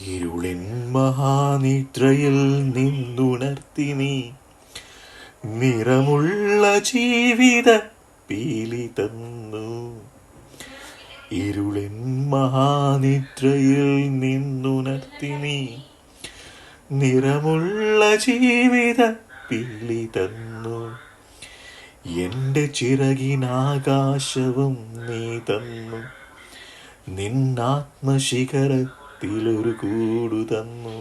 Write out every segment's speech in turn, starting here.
ഇരുളിൻ മഹാനിദ്രയിൽ നിന്നുണർത്തി നീ നിറമുള്ള ജീവിത പീലി തന്നു. ഇരുളിൻ മഹാനിദ്രയിൽ നിന്നുണർത്തി നീ നിറമുള്ള ജീവിത പീലി തന്നു. എൻ്റെ ചിറകിനാകാശവും നീ തന്നു. നിന്നാത്മശിഖരത്തിലൊരു കൂടു തന്നു.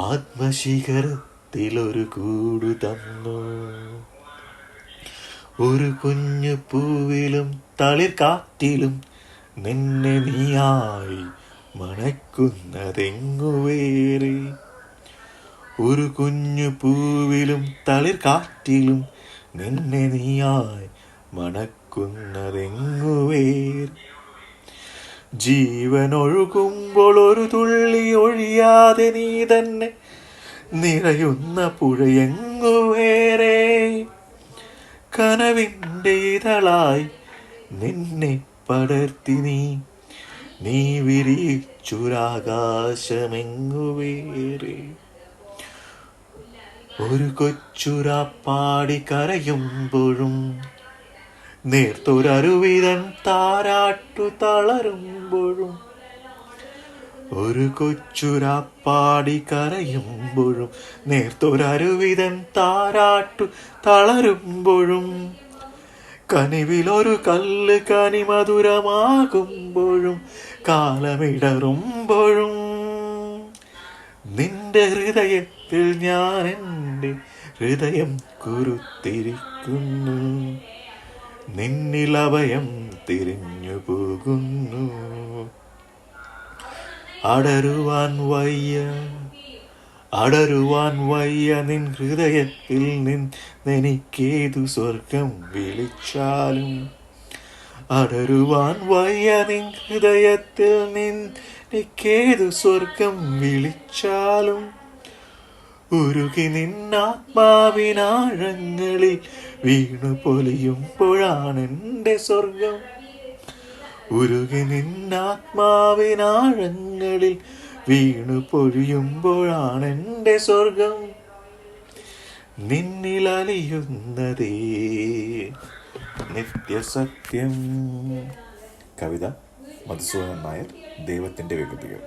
ആത്മശിഖരത്തിലൊരു കൂടു തന്നു. ഒരു കുഞ്ഞു പൂവിലും തളിർ കാറ്റിലും നിന്നെ നീയായി മണക്കുന്നതെങ്ങുവേറെ. ഒരു കുഞ്ഞു പൂവിലും തളിർ കാറ്റിലും നിന്നെ നീയായി മണക്കുന്നതെങ്ങുവേറെ. ജീവനൊഴുകുമ്പോൾ ഒരു തുള്ളി ഒഴിയാതെ നീ തന്നെ നിറയുന്ന പുഴയെങ്ങുവേറെ. കനവിൻ്റെ ഇതളായി നിന്നെ പടർത്തി നീ വിരിച്ചൊരാകാശമെങ്ങുവേറെ. ഒരു കൊച്ചുരാപ്പാടി കരയുമ്പോഴും നേർത്തൊരരുവിതൻ താരാട്ടു തളരുമ്പോഴും. ഒരു കൊച്ചുരാപ്പാടി കരയുമ്പോഴും നേർത്തൊരരുവിതൻ താരാട്ടു തളരുമ്പോഴും. കനിവിലൊരു കല്ല് കനിമധുരമാകുമ്പോഴും കാലമിടറുമ്പോഴും. നിന്റെ ഹൃദയത്തിൽ ഞാൻ എൻ്റെ ഹൃദയം കുരുത്തിരിക്കുന്നു. നിന്നിൽ അഭയം തിരിഞ്ഞു പോകുന്നു. അടരുവാൻ വയ്യ നിൻ ഹൃദയത്തിൽ നിന്നെനിക്കേതു സ്വർഗം വിളിച്ചാലും. അടരുവാൻ വയ്യ നിൻ ഹൃദയത്തിൽ നിന്നെനിക്കേതു സ്വർഗം വിളിച്ചാലും. ഉരുകി നിന്നാത്മാവിനാഴങ്ങളിൽ വീണു പൊലിയുമ്പോഴാണെൻ്റെ സ്വർഗം. ഉരുകി നിന്നാത്മാവിനാഴങ്ങളിൽ വീണു പൊഴിയുമ്പോഴാണെൻ്റെ സ്വർഗം. നിന്നിലലിയുന്നതേ നിത്യസത്യം. കവിത മധുസൂദനൻ നായർ. ദൈവത്തിൻ്റെ വികൃതികൾ.